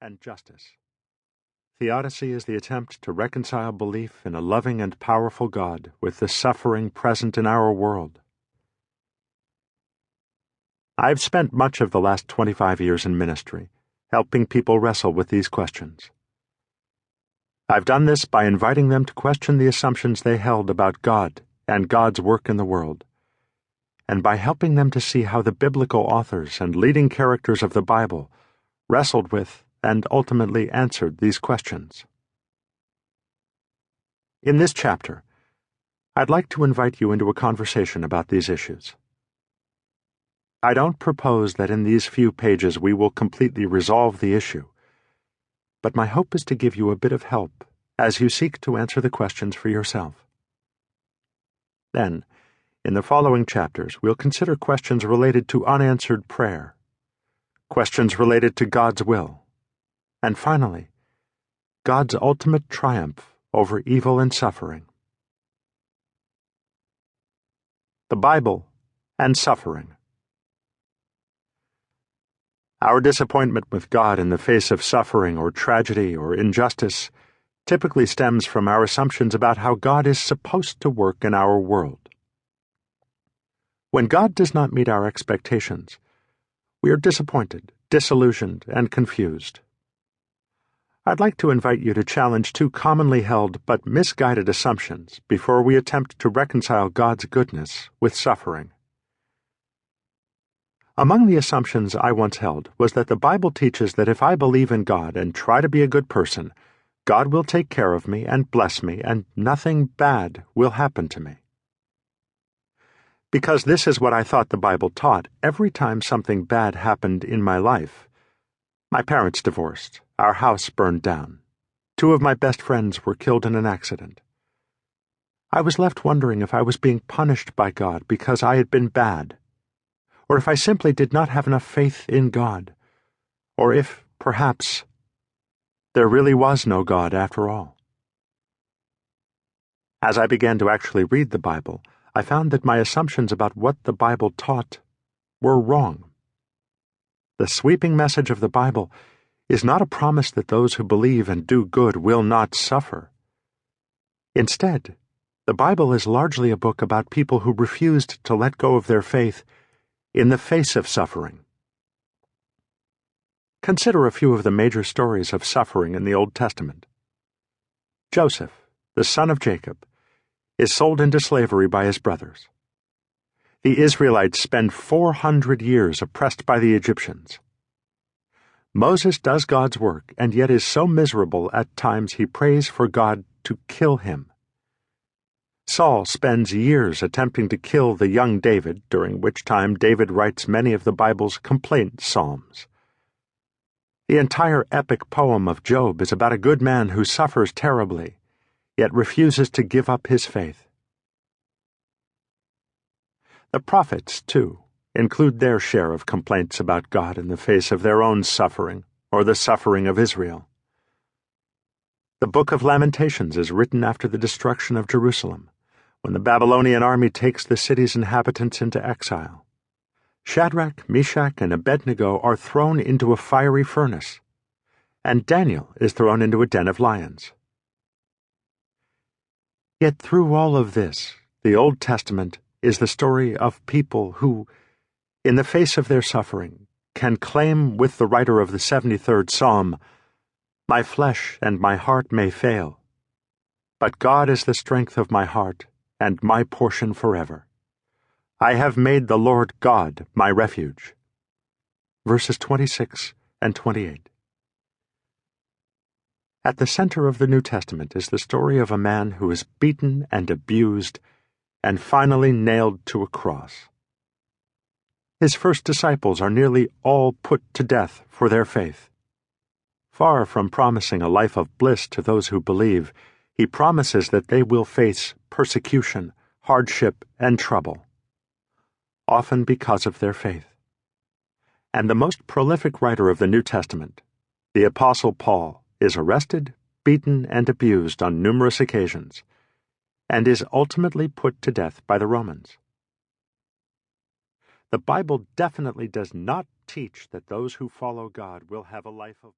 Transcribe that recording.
and justice. Theodicy is the attempt to reconcile belief in a loving and powerful God with the suffering present in our world. I've spent much of the last 25 years in ministry, helping people wrestle with these questions. I've done this by inviting them to question the assumptions they held about God and God's work in the world, and by helping them to see how the biblical authors and leading characters of the Bible wrestled with and ultimately answered these questions. In this chapter, I'd like to invite you into a conversation about these issues. I don't propose that in these few pages we will completely resolve the issue, but my hope is to give you a bit of help as you seek to answer the questions for yourself. Then, in the following chapters, we'll consider questions related to unanswered prayer, questions related to God's will, and finally, God's ultimate triumph over evil and suffering. The Bible and suffering. Our disappointment with God in the face of suffering or tragedy or injustice typically stems from our assumptions about how God is supposed to work in our world. When God does not meet our expectations, we are disappointed, disillusioned, and confused. I'd like to invite you to challenge two commonly held but misguided assumptions before we attempt to reconcile God's goodness with suffering. Among the assumptions I once held was that the Bible teaches that if I believe in God and try to be a good person, God will take care of me and bless me, and nothing bad will happen to me. Because this is what I thought the Bible taught, every time something bad happened in my life, my parents divorced, our house burned down, 2 of my best friends were killed in an accident, I was left wondering if I was being punished by God because I had been bad, or if I simply did not have enough faith in God, or if, perhaps, there really was no God after all. As I began to actually read the Bible, I found that my assumptions about what the Bible taught were wrong. The sweeping message of the Bible is not a promise that those who believe and do good will not suffer. Instead, the Bible is largely a book about people who refused to let go of their faith in the face of suffering. Consider a few of the major stories of suffering in the Old Testament. Joseph, the son of Jacob, is sold into slavery by his brothers. The Israelites spend 400 years oppressed by the Egyptians. Moses does God's work and yet is so miserable at times he prays for God to kill him. Saul spends years attempting to kill the young David, during which time David writes many of the Bible's complaint psalms. The entire epic poem of Job is about a good man who suffers terribly, yet refuses to give up his faith. The prophets, too, include their share of complaints about God in the face of their own suffering or the suffering of Israel. The Book of Lamentations is written after the destruction of Jerusalem, when the Babylonian army takes the city's inhabitants into exile. Shadrach, Meshach, and Abednego are thrown into a fiery furnace, and Daniel is thrown into a den of lions. Yet through all of this, the Old Testament is the story of people who, in the face of their suffering, can claim with the writer of the 73rd Psalm, "My flesh and my heart may fail, but God is the strength of my heart and my portion forever. I have made the Lord God my refuge." Verses 26 and 28. At the center of the New Testament is the story of a man who is beaten and abused and finally nailed to a cross. His first disciples are nearly all put to death for their faith. Far from promising a life of bliss to those who believe, he promises that they will face persecution, hardship, and trouble, often because of their faith. And the most prolific writer of the New Testament, the Apostle Paul, is arrested, beaten, and abused on numerous occasions, and is ultimately put to death by the Romans. The Bible definitely does not teach that those who follow God will have a life of